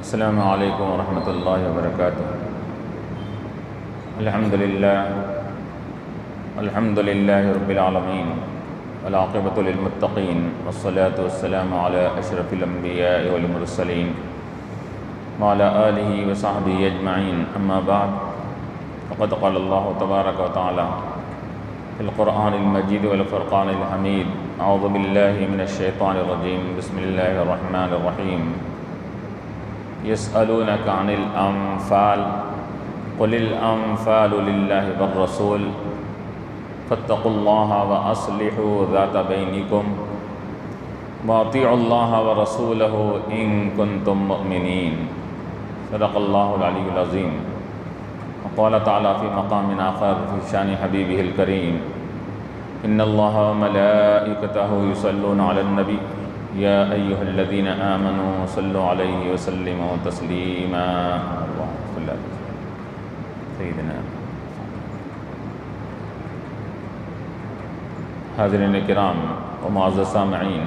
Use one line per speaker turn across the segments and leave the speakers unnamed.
السلام علیکم ورحمۃ اللہ وبرکاتہ۔ الحمد للہ رب العالمین والعاقبۃ للمتقین والصلاة والسلام علی اشرف الانبیاء والمرسلین وعلی آلہ وصحبہ اجمعین، اما بعد فقد قال اللہ تبارک وتعالی فی القرآن المجید والفرقان الحمید، اعوذ باللہ من الشیطان الرجیم، بسم اللہ الرحمن الرحیم۔ يسألونك عن الأنفال قل الأنفال لله والرسول فاتقوا الله وأصلحوا ذات بينكم وأطيعوا الله ورسوله إن كنتم مؤمنين، صدق الله العلي العظيم۔ وقال تعالى في مقام آخر في شان حبيبه الكريم، إن الله وملائكته يصلون على النبي یا ایہا الذین آمنوا صلوا علیہ وسلموا تسلیما، اللہم صل علی سیدنا۔ حاضرین کرام و معزز سامعین،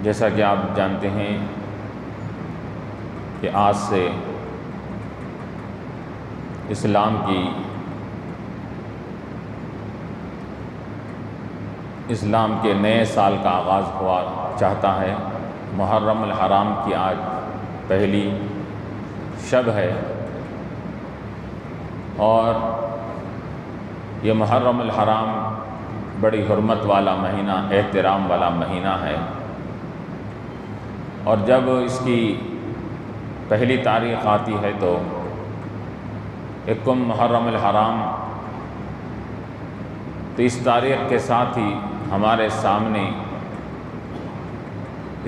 جیسا کہ آپ جانتے ہیں کہ آج سے اسلام کے نئے سال کا آغاز ہوا چاہتا ہے۔ محرم الحرام کی آج پہلی شب ہے، اور یہ محرم الحرام بڑی حرمت والا مہینہ، احترام والا مہینہ ہے، اور جب اس کی پہلی تاریخ آتی ہے تو یکم محرم الحرام، تو اس تاریخ کے ساتھ ہی ہمارے سامنے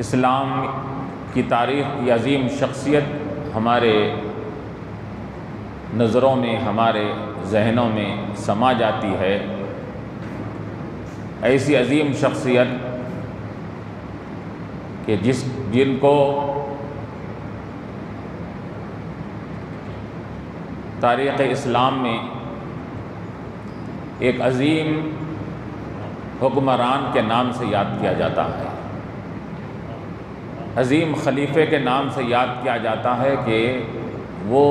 اسلام کی تاریخ کی عظیم شخصیت ہمارے نظروں میں، ہمارے ذہنوں میں سما جاتی ہے۔ ایسی عظیم شخصیت کہ جن کو تاریخ اسلام میں ایک عظیم حکمران کے نام سے یاد کیا جاتا ہے، عظیم خلیفے کے نام سے یاد کیا جاتا ہے، کہ وہ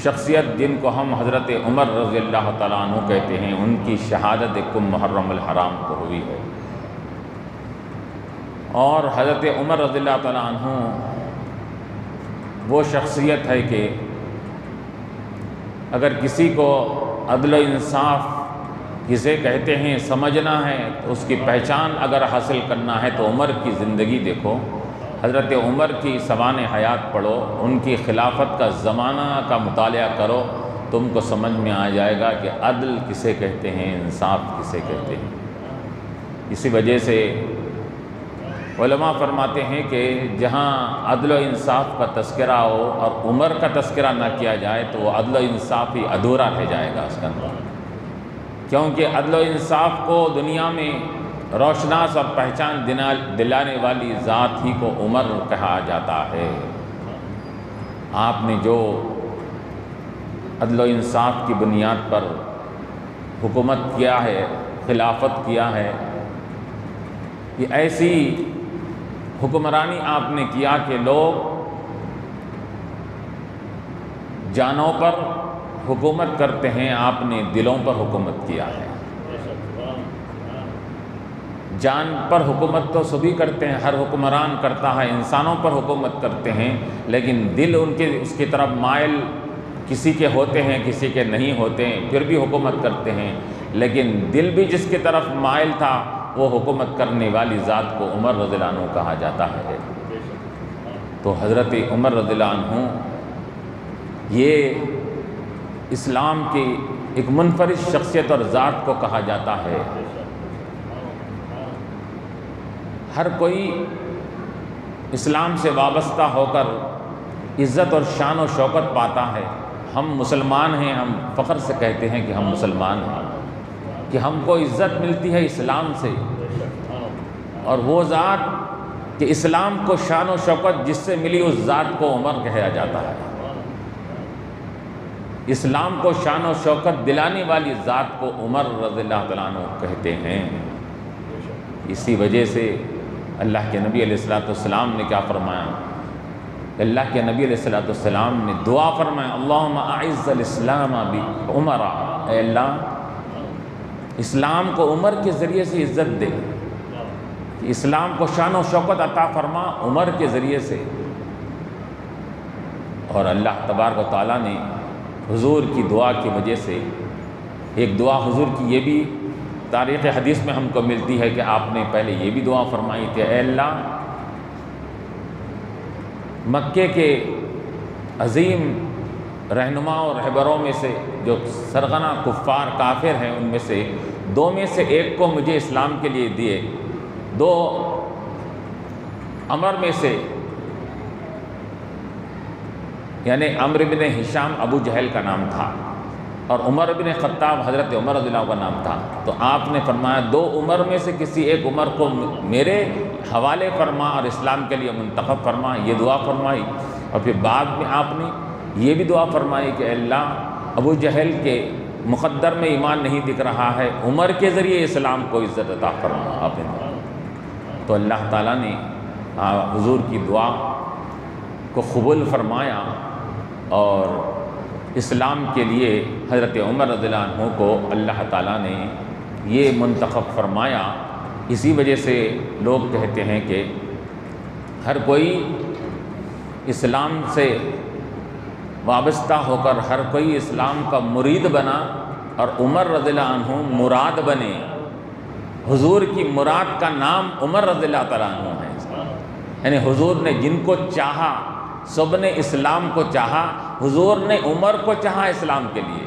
شخصیت جن کو ہم حضرت عمر رضی اللہ تعالیٰ عنہ کہتے ہیں، ان کی شہادت یکم محرم الحرام کو ہوئی ہے۔ اور حضرت عمر رضی اللہ تعالیٰ عنہ وہ شخصیت ہے کہ اگر کسی کو عدل و انصاف کسے کہتے ہیں سمجھنا ہے، تو اس کی پہچان اگر حاصل کرنا ہے تو عمر کی زندگی دیکھو، حضرت عمر کی سوانح حیات پڑھو، ان کی خلافت کا زمانہ کا مطالعہ کرو، تم کو سمجھ میں آ جائے گا کہ عدل کسے کہتے ہیں، انصاف کسے کہتے ہیں۔ اسی وجہ سے علماء فرماتے ہیں کہ جہاں عدل و انصاف کا تذکرہ ہو اور عمر کا تذکرہ نہ کیا جائے تو وہ عدل و انصاف ہی ادھورا رہ جائے گا اس کے اندر، کیونکہ عدل و انصاف کو دنیا میں روشناس اور پہچان دلانے والی ذات ہی کو عمر کہا جاتا ہے۔ آپ نے جو عدل و انصاف کی بنیاد پر حکومت کیا ہے، خلافت کیا ہے، یہ ایسی حکمرانی آپ نے کیا کہ لوگ جانوں پر حکومت کرتے ہیں، آپ نے دلوں پر حکومت کیا ہے۔ جان پر حکومت تو سبھی کرتے ہیں، ہر حکمران کرتا ہے، انسانوں پر حکومت کرتے ہیں، لیکن دل اس کی طرف مائل کسی کے ہوتے ہیں، کسی کے نہیں ہوتے ہیں، پھر بھی حکومت کرتے ہیں، لیکن دل بھی جس کی طرف مائل تھا وہ حکومت کرنے والی ذات کو عمر رضی اللہ عنہ کہا جاتا ہے۔ تو حضرت عمر رضی اللہ عنہ یہ اسلام کی ایک منفرد شخصیت اور ذات کو کہا جاتا ہے۔ ہر کوئی اسلام سے وابستہ ہو کر عزت اور شان و شوکت پاتا ہے۔ ہم مسلمان ہیں، ہم فخر سے کہتے ہیں کہ ہم مسلمان ہیں، کہ ہم کو عزت ملتی ہے اسلام سے، اور وہ ذات کہ اسلام کو شان و شوکت جس سے ملی اس ذات کو عمر کہا جاتا ہے۔ اسلام کو شان و شوکت دلانے والی ذات کو عمر رضی اللہ تعالیٰ عنہ کہتے ہیں۔ اسی وجہ سے اللہ کے نبی علیہ الصلوۃ والسلام نے کیا فرمایا؟ اللہ کے نبی علیہ الصلوۃ والسلام نے دعا فرمایا، اللہم اعز الاسلام بعمر، اے اللہ اسلام کو عمر کے ذریعے سے عزت دے، اسلام کو شان و شوکت عطا فرما عمر کے ذریعے سے۔ اور اللہ تبارک و تعالیٰ نے حضور کی دعا کی وجہ سے، ایک دعا حضور کی یہ بھی تاریخ حدیث میں ہم کو ملتی ہے کہ آپ نے پہلے یہ بھی دعا فرمائی کہ اے اللہ مکے کے عظیم رہنما اور رہبروں میں سے جو سرغنہ کفار کافر ہیں ان میں سے دو میں سے ایک کو مجھے اسلام کے لیے دیے، دو عمر میں سے، یعنی عمرو بن ہشام ابو جہل کا نام تھا اور عمر بن خطاب حضرت عمر رضی اللہ عنہ کا نام تھا، تو آپ نے فرمایا دو عمر میں سے کسی ایک عمر کو میرے حوالے فرما اور اسلام کے لیے منتخب فرما، یہ دعا فرمائی۔ اور پھر بعد میں آپ نے یہ بھی دعا فرمائی کہ اللہ ابو جہل کے مقدر میں ایمان نہیں دکھ رہا ہے، عمر کے ذریعے اسلام کو عزت عطا فرما آپ نے۔ تو اللہ تعالیٰ نے حضور کی دعا کو قبول فرمایا اور اسلام کے لیے حضرت عمر رضی اللہ عنہ کو اللہ تعالیٰ نے یہ منتخب فرمایا۔ اسی وجہ سے لوگ کہتے ہیں کہ ہر کوئی اسلام سے وابستہ ہو کر ہر کوئی اسلام کا مرید بنا اور عمر رضی اللہ عنہ مراد بنے۔ حضور کی مراد کا نام عمر رضی اللہ تعالیٰ عنہ ہے، یعنی حضور نے جن کو چاہا سب نے اسلام کو چاہا، حضور نے عمر کو چاہا اسلام کے لیے،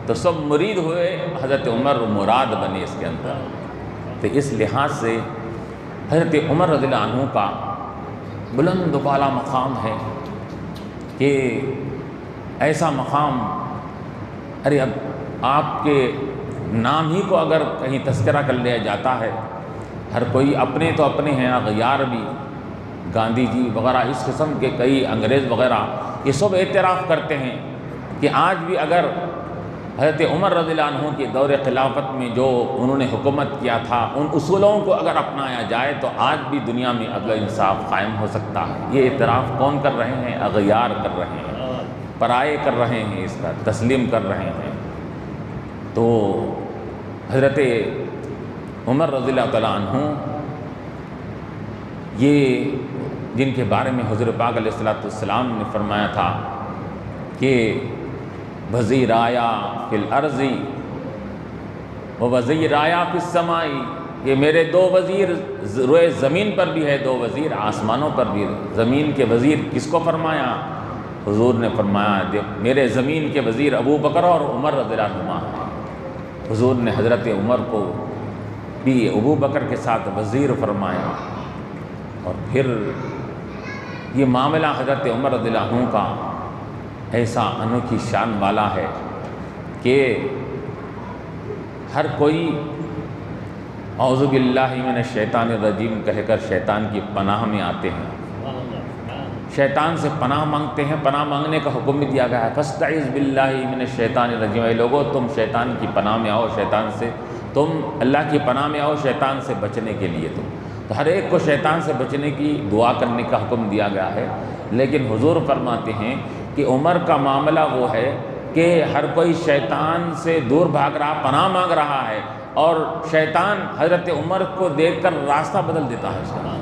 تو سب مرید ہوئے، حضرت عمر مراد بنے اس کے اندر۔ تو اس لحاظ سے حضرت عمر رضی اللہ عنہ کا بلند و بالا مقام ہے کہ ایسا مقام، ارے اب آپ کے نام ہی کو اگر کہیں تذکرہ کر لیا جاتا ہے، ہر کوئی اپنے تو اپنے ہیں، اغیار بھی، گاندھی جی وغیرہ اس قسم کے کئی انگریز وغیرہ یہ سب اعتراف کرتے ہیں کہ آج بھی اگر حضرت عمر رضی اللہ عنہ کے دور خلافت میں جو انہوں نے حکومت کیا تھا ان اصولوں کو اگر اپنایا جائے تو آج بھی دنیا میں عدل و انصاف قائم ہو سکتا ہے۔ یہ اعتراف کون کر رہے ہیں؟ اغیار کر رہے ہیں، پرائے کر رہے ہیں، اس کا تسلیم کر رہے ہیں۔ تو حضرت عمر رضی اللہ تعالیٰ عنہ یہ جن کے بارے میں حضور پاک علیہ الصلوۃ والسلام نے فرمایا تھا کہ وزیرایا فی الارض و وزیرایا فی السماء، یہ میرے دو وزیر روئے زمین پر بھی ہے، دو وزیر آسمانوں پر بھی۔ زمین کے وزیر کس کو فرمایا؟ حضور نے فرمایا میرے زمین کے وزیر ابو بکر اور عمر رضی اللہ عنہ ہیں۔ حضور نے حضرت عمر کو بھی ابو بکر کے ساتھ وزیر فرمایا۔ اور پھر یہ معاملہ حضرت عمر رضی اللہ عنہ کا ایسا انوکھی شان والا ہے کہ ہر کوئی اعوذ باللہ من الشیطان الرجیم کہہ کر شیطان کی پناہ میں آتے ہیں، شیطان سے پناہ مانگتے ہیں۔ پناہ مانگنے کا حکم بھی دیا گیا ہے، فاستعذ باللہ من الشیطان الرجیم، اے لوگو تم شیطان کی پناہ میں آؤ، شیطان سے تم اللہ کی پناہ میں آؤ شیطان سے بچنے کے لیے۔ تو ہر ایک کو شیطان سے بچنے کی دعا کرنے کا حکم دیا گیا ہے، لیکن حضور فرماتے ہیں کہ عمر کا معاملہ وہ ہے کہ ہر کوئی شیطان سے دور بھاگ رہا، پناہ مانگ رہا ہے، اور شیطان حضرت عمر کو دیکھ کر راستہ بدل دیتا ہے۔ اس کا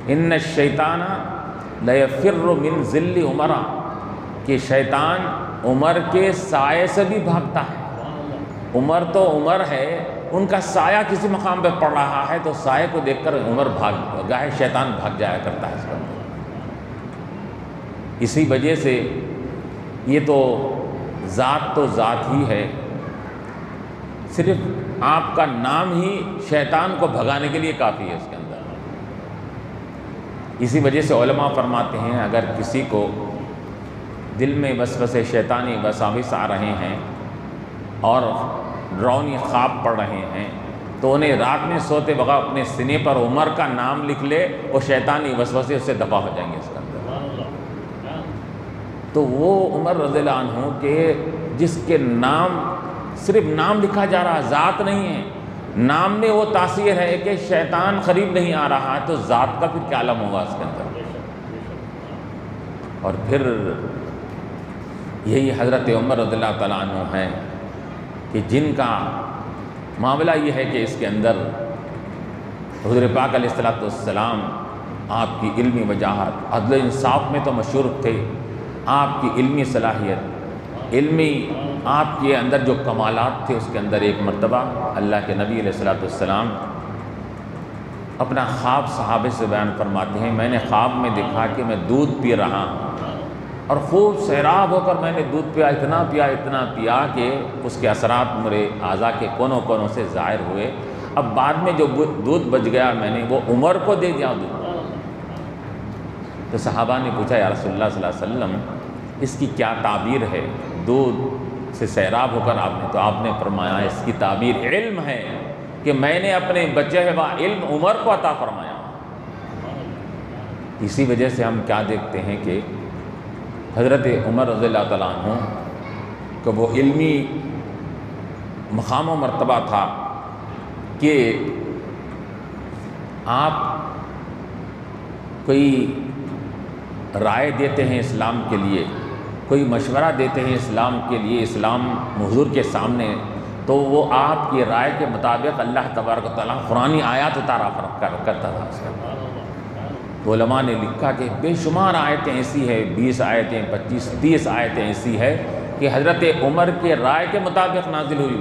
ان الشیطان لیفر من ذل عمر، کہ شیطان عمر کے سائے سے بھی بھاگتا ہے۔ عمر تو عمر ہے، ان کا سایہ کسی مقام پہ پڑ رہا ہے تو سائے کو دیکھ کر عمر بھاگ گاہے شیطان بھاگ جایا کرتا ہے اس کا۔ اسی وجہ سے یہ تو ذات ہی ہے، صرف آپ کا نام ہی شیطان کو بھگانے کے لیے کافی ہے اس کے اندر۔ اسی وجہ سے علماء فرماتے ہیں اگر کسی کو دل میں وسوسے شیطانی وساوس آ رہے ہیں اور ڈراؤنی خواب پڑ رہے ہیں تو انہیں رات میں سوتے وقت اپنے سینے پر عمر کا نام لکھ لے، وہ شیطانی وسوسے اس سے دفع ہو جائیں گے اس کے اندر۔ تو وہ عمر رضی اللہ عنہ کے جس کے نام صرف نام لکھا جا رہا، ذات نہیں ہے، نام میں وہ تاثیر ہے کہ شیطان قریب نہیں آ رہا ہے، تو ذات کا پھر کیا عالم ہوگا اس کے اندر۔ اور پھر یہی حضرت عمر رضی اللہ تعالیٰ عنہ ہیں کہ جن کا معاملہ یہ ہے کہ اس کے اندر حضور پاک علیہ الصلوۃ والسلام آپ کی علمی وجاہت، عدل و انصاف میں تو مشہور تھے، آپ کی علمی صلاحیت، علمی آپ کے اندر جو کمالات تھے، اس کے اندر ایک مرتبہ اللہ کے نبی علیہ الصلوۃ والسلام اپنا خواب صحابہ سے بیان فرماتے ہیں، میں نے خواب میں دیکھا کہ میں دودھ پی رہا ہوں اور خوب سیراب ہو کر میں نے دودھ پیا، اتنا پیا کہ اس کے اثرات میرے اعضاء کے کونوں کونوں سے ظاہر ہوئے۔ اب بعد میں جو دودھ بچ گیا میں نے وہ عمر کو دے دیا دودھ۔ تو صحابہ نے پوچھا یا رسول اللہ صلی اللہ علیہ وسلم اس کی کیا تعبیر ہے؟ دودھ سے سیراب ہو کر آپ نے فرمایا اس کی تعبیر علم ہے کہ میں نے اپنے بچے ہوا علم عمر کو عطا فرمایا۔ اسی وجہ سے ہم کیا دیکھتے ہیں کہ حضرت عمر رضی اللہ تعالیٰ عنہ کا وہ علمی مقام و مرتبہ تھا کہ آپ کوئی رائے دیتے ہیں اسلام کے لیے، کوئی مشورہ دیتے ہیں اسلام کے لیے، اسلام حضور کے سامنے، تو وہ آپ کی رائے کے مطابق اللہ تبارک و تعالیٰ قرآنی آیات اتارا کرتا تھا۔ علماء نے لکھا کہ بے شمار آیتیں ایسی ہے، 20 آیتیں، 25، 30 آیتیں ایسی ہے کہ حضرت عمر کے رائے کے مطابق نازل ہوئی،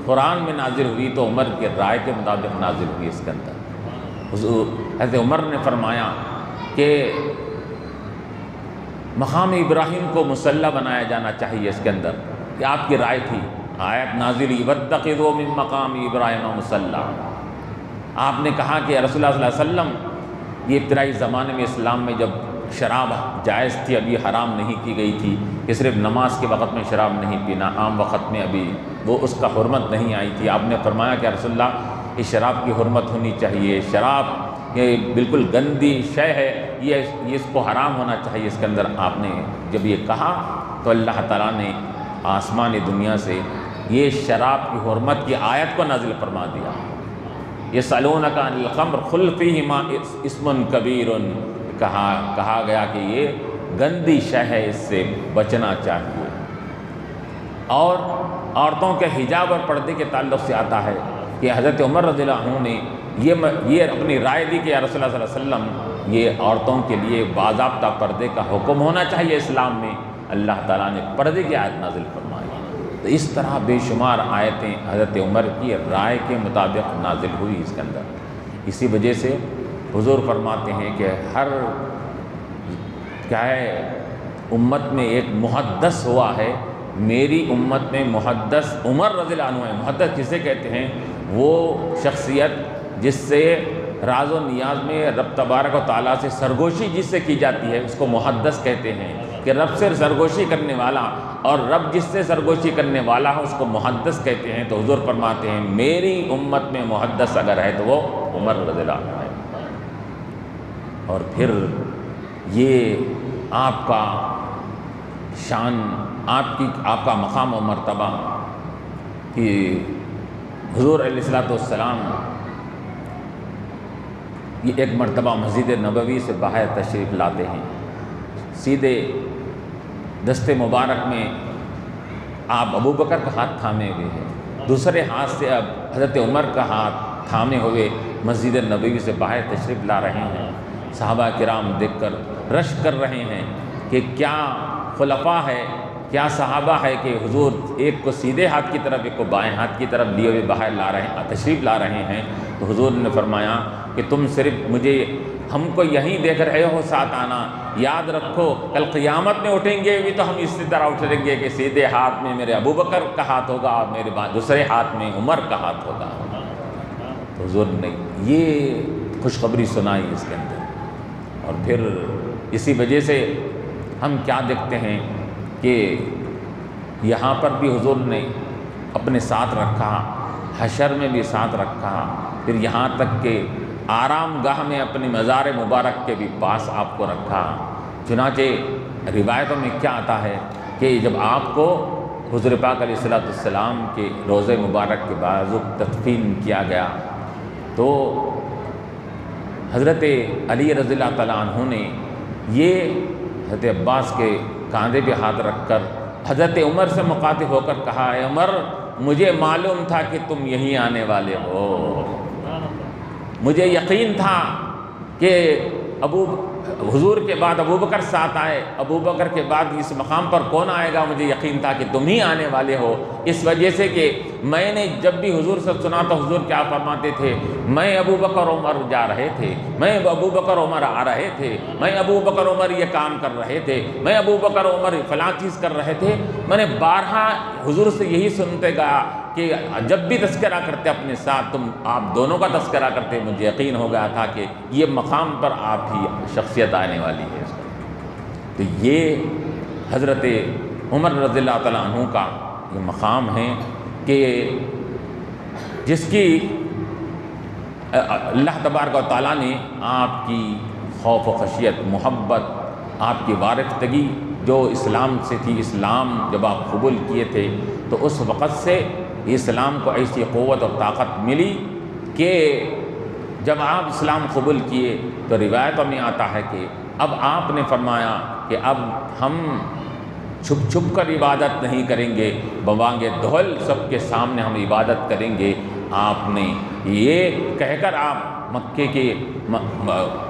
قرآن میں نازل ہوئی تو عمر کے رائے کے مطابق نازل ہوئی۔ اس کے اندر حضرت عمر نے فرمایا کہ مقام ابراہیم کو مصلی بنایا جانا چاہیے، اس کے اندر کہ آپ کی رائے تھی، آیت نازل ہوئی وَاتَّخِذُوا مِن مَّقَامِ إِبْرَاهِيمَ مُصَلًّى۔ آپ نے کہا کہ رسول اللہ صلی اللہ علیہ وسلم یہ ابتدائی زمانے میں اسلام میں جب شراب جائز تھی، ابھی حرام نہیں کی گئی تھی کہ صرف نماز کے وقت میں شراب نہیں پینا، عام وقت میں ابھی وہ اس کا حرمت نہیں آئی تھی۔ آپ نے فرمایا کہ رسول اللہ اس شراب کی حرمت ہونی چاہیے، شراب یہ بالکل گندی شے ہے، یہ اس کو حرام ہونا چاہیے اس کے اندر۔ آپ نے جب یہ کہا تو اللہ تعالیٰ نے آسمان دنیا سے یہ شراب کی حرمت کی آیت کو نازل فرما دیا۔ یسألونک عن الخمر قل فیہما اسم کبیر، کہا گیا کہ یہ گندی شے ہے، اس سے بچنا چاہیے۔ اور عورتوں کے حجاب اور پردے کے تعلق سے آتا ہے کہ حضرت عمر رضی اللہ عنہ نے یہ اپنی رائے دی کہ یا رسول اللہ صلی اللہ علیہ وسلم یہ عورتوں کے لیے باضابطہ پردے کا حکم ہونا چاہیے اسلام میں۔ اللہ تعالیٰ نے پردے کی آیت نازل فرمائی۔ تو اس طرح بے شمار آیتیں حضرت عمر کی رائے کے مطابق نازل ہوئی اس کے اندر۔ اسی وجہ سے حضور فرماتے ہیں کہ ہر کیا ہے امت میں ایک محدث ہوا ہے، میری امت میں محدث عمر رضی اللہ عنہ ہے۔ محدث کسے کہتے ہیں؟ وہ شخصیت جس سے راز و نیاز میں رب تبارک و تعالیٰ سے سرگوشی جس سے کی جاتی ہے، اس کو محدث کہتے ہیں، کہ رب سے سرگوشی کرنے والا، اور رب جس سے سرگوشی کرنے والا ہے اس کو محدث کہتے ہیں۔ تو حضور فرماتے ہیں میری امت میں محدث اگر ہے تو وہ عمر رضی اللہ عنہ ہے۔ اور پھر یہ آپ کا شان، آپ کا مقام و مرتبہ کہ حضور علیہ الصلوۃ والسلام یہ ایک مرتبہ مسجد نبوی سے باہر تشریف لاتے ہیں، سیدھے دست مبارک میں آپ ابو بکر کا ہاتھ تھامے ہوئے ہیں، دوسرے ہاتھ سے اب حضرت عمر کا ہاتھ تھامے ہوئے مسجد نبوی سے باہر تشریف لا رہے ہیں۔ صحابہ کرام دیکھ کر رشک کر رہے ہیں کہ کیا خلفاء ہے، کیا صحابہ ہے کہ حضور ایک کو سیدھے ہاتھ کی طرف ایک کو بائیں ہاتھ کی طرف لیے ہوئے باہر تشریف لا رہے ہیں۔ تو حضور نے فرمایا کہ تم صرف ہم کو یہیں دیکھ رہے ہو، ساتھ آنا، یاد رکھو کل قیامت میں اٹھیں گے بھی تو ہم اسی طرح اٹھیں گے کہ سیدھے ہاتھ میں میرے ابو بکر کا ہاتھ ہوگا اور میرے دوسرے ہاتھ میں عمر کا ہاتھ ہوگا۔ تو حضور نے یہ خوشخبری سنائی اس کے اندر۔ اور پھر اسی وجہ سے ہم کیا دیکھتے ہیں کہ یہاں پر بھی حضور نے اپنے ساتھ رکھا، حشر میں بھی ساتھ رکھا، پھر یہاں تک کہ آرام گاہ میں اپنی مزار مبارک کے بھی پاس آپ کو رکھا۔ چنانچہ روایتوں میں کیا آتا ہے کہ جب آپ کو حضور پاک علیہ الصلوۃ والسلام کے روضہ مبارک کے بازو تدفین کیا گیا تو حضرت علی رضی اللہ تعالیٰ عنہ نے یہ حضرت عباس کے کاندھے پہ ہاتھ رکھ کر حضرت عمر سے مخاطب ہو کر کہا، اے عمر مجھے معلوم تھا کہ تم یہیں آنے والے ہو، مجھے یقین تھا کہ حضور کے بعد ابو بکر ساتھ آئے، ابو بکر کے بعد اس مقام پر کون آئے گا، مجھے یقین تھا کہ تم ہی آنے والے ہو، اس وجہ سے کہ میں نے جب بھی حضور سے سنا تو حضور کیا فرماتے تھے، میں ابو بکر عمر جا رہے تھے، میں ابو بکر عمر آ رہے تھے، میں ابو بکر عمر یہ کام کر رہے تھے، میں ابو بکر عمر فلاں چیز کر رہے تھے۔ میں نے بارہا حضور سے یہی سنتے گیا کہ جب بھی تذکرہ کرتے اپنے ساتھ آپ دونوں کا تذکرہ کرتے، مجھے یقین ہو گیا تھا کہ یہ مقام پر آپ ہی شخصیت آنے والی ہے۔ تو یہ حضرت عمر رضی اللہ تعالیٰ عنہ کا یہ مقام ہے کہ جس کی اللہ تبارک و تعالیٰ نے آپ کی خوف و خشیت، محبت، آپ کی وارفتگی جو اسلام سے تھی، اسلام جب آپ قبول کیے تھے تو اس وقت سے اسلام کو ایسی قوت اور طاقت ملی کہ جب آپ اسلام قبول کیے تو روایتوں میں آتا ہے کہ اب آپ نے فرمایا کہ اب ہم چھپ چھپ کر عبادت نہیں کریں گے، بوانگ دہل سب کے سامنے ہم عبادت کریں گے۔ آپ نے یہ کہہ کر آپ مکے کے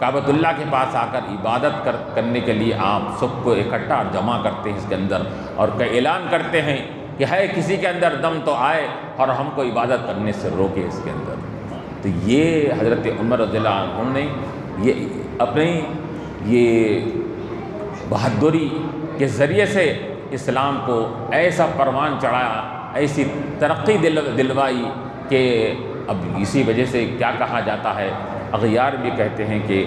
کعبۃ اللہ کے پاس آ کر عبادت کرنے کے لیے آپ سب کو اکٹھا جمع کرتے ہیں اس کے اندر، اور اعلان کرتے ہیں کہ ہے کسی کے اندر دم تو آئے اور ہم کو عبادت کرنے سے روکے اس کے اندر۔ تو یہ حضرت عمر رضی اللہ عنہ نے یہ اپنی یہ بہادری کے ذریعے سے اسلام کو ایسا پروان چڑھایا، ایسی ترقی دلوائی کہ اب اسی وجہ سے کیا کہا جاتا ہے، اغیار بھی کہتے ہیں کہ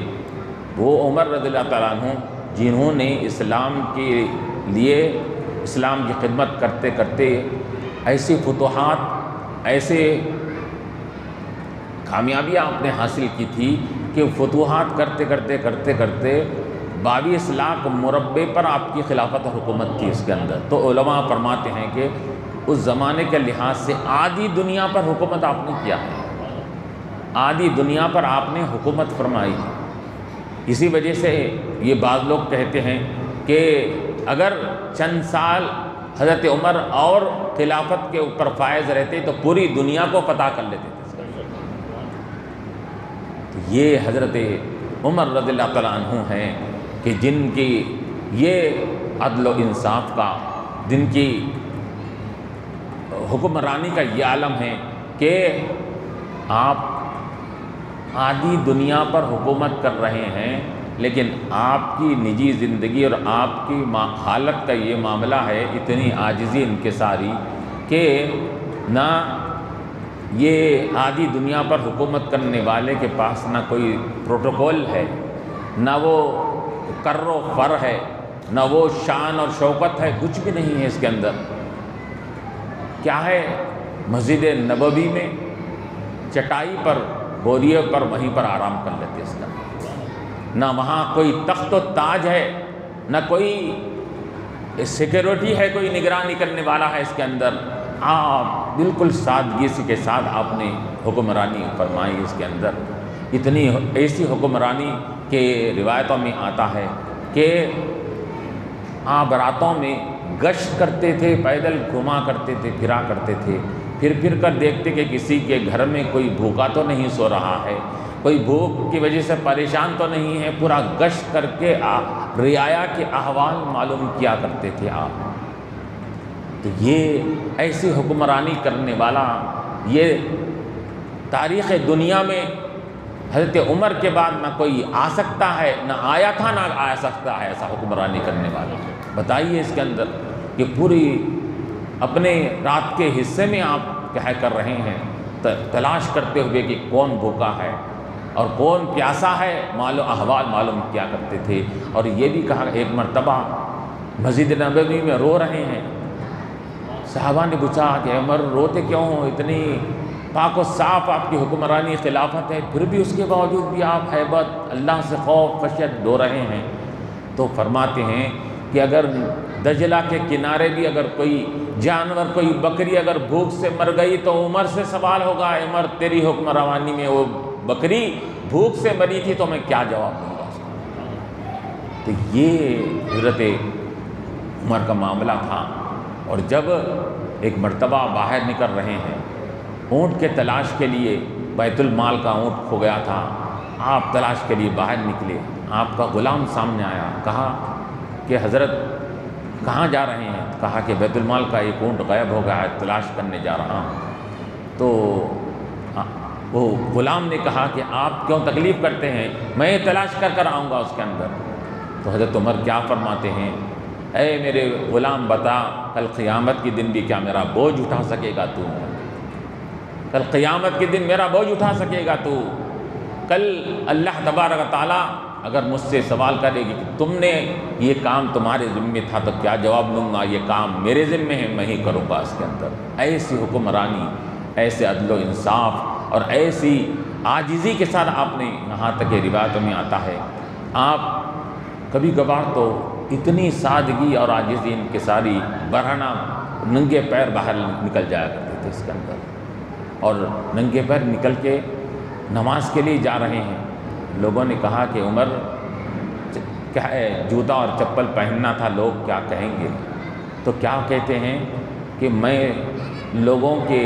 وہ عمر رضی اللہ تعالیٰ عنہ جنہوں نے اسلام کے لیے اسلام کی خدمت کرتے کرتے ایسی فتوحات، ایسے کامیابیاں آپ نے حاصل کی تھی کہ فتوحات کرتے کرتے 22 لاکھ مربع پر آپ کی خلافت و حکومت تھی اس کے اندر۔ تو علماء فرماتے ہیں کہ اس زمانے کے لحاظ سے آدھی دنیا پر حکومت آپ نے کیا ہے، آدھی دنیا پر آپ نے حکومت فرمائی ہے۔ اسی وجہ سے یہ بعض لوگ کہتے ہیں کہ اگر چند سال حضرت عمر اور خلافت کے اوپر فائز رہتے تو پوری دنیا کو فتح کر لیتے تھے۔ تو یہ حضرت عمر رضی اللہ تعالیٰ عنہ ہیں کہ جن کی یہ عدل و انصاف کا، جن کی حکمرانی کا یہ عالم ہے کہ آپ آدھی دنیا پر حکومت کر رہے ہیں، لیکن آپ کی نجی زندگی اور آپ کی حالت کا یہ معاملہ ہے اتنی عاجزی انکساری کہ نہ یہ آدھی دنیا پر حکومت کرنے والے کے پاس نہ کوئی پروٹوکول ہے، نہ وہ کر و فر ہے، نہ وہ شان اور شوکت ہے، کچھ بھی نہیں ہے اس کے اندر۔ کیا ہے، مسجد نبوی میں چٹائی پر، بوریے پر، وہیں پر آرام کر لیتے اس کا، نہ وہاں کوئی تخت و تاج ہے، نہ کوئی سیکیورٹی ہے، کوئی نگرانی کرنے والا ہے اس کے اندر۔ آپ بالکل سادگی کے ساتھ آپ نے حکمرانی فرمائی اس کے اندر، اتنی ایسی حکمرانی کہ روایتوں میں آتا ہے کہ آپ راتوں میں گشت کرتے تھے، پیدل گھما کرتے تھے، پھرا کرتے تھے، پھر کر دیکھتے کہ کسی کے گھر میں کوئی بھوکا تو نہیں سو رہا ہے، کوئی بھوک کی وجہ سے پریشان تو نہیں ہے، پورا گشت کر کے رعایا کے احوال معلوم کیا کرتے تھے آپ۔ تو یہ ایسی حکمرانی کرنے والا، یہ تاریخ دنیا میں حضرت عمر کے بعد نہ کوئی آ سکتا ہے، نہ آیا تھا، نہ آ سکتا ہے ایسا حکمرانی کرنے والا۔ بتائیے اس کے اندر کہ پوری اپنے رات کے حصے میں آپ کیا کر رہے ہیں، تلاش کرتے ہوئے کہ کون بھوکا ہے اور کون پیاسا ہے، احوال معلوم کیا کرتے تھے۔ اور یہ بھی کہا ایک مرتبہ مسجد نبوی میں رو رہے ہیں، صحابہ نے پوچھا کہ عمر روتے کیوں ہو، اتنی پاک و صاف آپ کی حکمرانی خلافت ہے، پھر بھی اس کے باوجود بھی آپ ہیبت، اللہ سے خوف خشیت ڈو رہے ہیں۔ تو فرماتے ہیں کہ اگر دجلہ کے کنارے بھی اگر کوئی جانور، کوئی بکری اگر بھوک سے مر گئی تو عمر سے سوال ہوگا، عمر تیری حکم روانی میں وہ بکری بھوک سے مری تھی تو میں کیا جواب دوں گا؟ تو یہ حضرت عمر کا معاملہ تھا۔ اور جب ایک مرتبہ باہر نکل رہے ہیں اونٹ کے تلاش کے لیے، بیت المال کا اونٹ کھو گیا تھا، آپ تلاش کے لیے باہر نکلے، آپ کا غلام سامنے آیا، کہا کہ حضرت کہاں جا رہے ہیں؟ کہا کہ بیت المال کا ایک اونٹ غائب ہو گیا ہے، تلاش کرنے جا رہا ہوں۔ تو وہ غلام نے کہا کہ آپ کیوں تکلیف کرتے ہیں، میں تلاش کر آؤں گا اس کے اندر۔ تو حضرت عمر کیا فرماتے ہیں، اے میرے غلام بتا، کل قیامت کے دن بھی کیا میرا بوجھ اٹھا سکے گا تو؟ کل قیامت کے دن میرا بوجھ اٹھا سکے گا تو؟ کل اللہ تبارک و تعالیٰ اگر مجھ سے سوال کرے گی کہ تم نے یہ کام تمہارے ذمے تھا تو کیا جواب دوں گا؟ یہ کام میرے ذمے ہے، میں ہی کروں گا اس کے اندر۔ ایسی حکمرانی، ایسے عدل و انصاف اور ایسی عاجزی کے ساتھ آپ نے، یہاں تک کہ روایتوں میں آتا ہے آپ کبھی کبھار تو اتنی سادگی اور عاجزی ان کے ساری برہنہ ننگے پیر باہر نکل جایا کرتے تھے اس کے اندر، اور ننگے پیر نکل کے نماز کے لیے جا رہے ہیں۔ لوگوں نے کہا کہ عمر کیا ہے، جوتا اور چپل پہننا تھا، لوگ کیا کہیں گے؟ تو کیا کہتے ہیں کہ میں لوگوں کے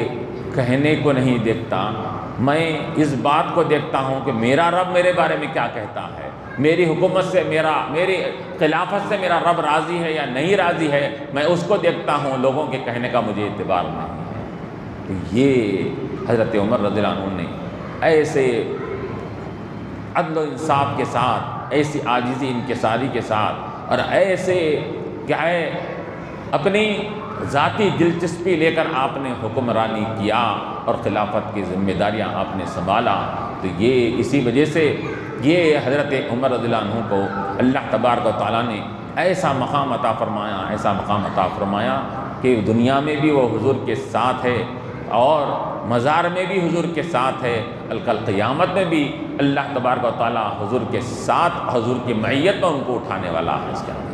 کہنے کو نہیں دیکھتا، میں اس بات کو دیکھتا ہوں کہ میرا رب میرے بارے میں کیا کہتا ہے، میری حکومت سے، میری خلافت سے میرا رب راضی ہے یا نہیں راضی ہے، میں اس کو دیکھتا ہوں، لوگوں کے کہنے کا مجھے اعتبار نہیں ہے۔ تو یہ حضرت عمر رضی اللہ عنہ نے ایسے عدل و انصاف کے ساتھ، ایسی عاجزی انکساری کے ساتھ، اور ایسے کیا ہے اپنی ذاتی دلچسپی لے کر آپ نے حکمرانی کیا اور خلافت کی ذمہ داریاں آپ نے سنبھالا۔ تو یہ اسی وجہ سے یہ حضرت عمر رضی اللہ عنہ کو اللہ تبارک و تعالیٰ نے ایسا مقام عطا فرمایا، ایسا مقام عطا فرمایا کہ دنیا میں بھی وہ حضور کے ساتھ ہے اور مزار میں بھی حضور کے ساتھ ہے، کل قیامت میں بھی اللہ تبارک و تعالیٰ حضور کے ساتھ، حضور کی معیت میں ان کو اٹھانے والا ہے اس کے اندر۔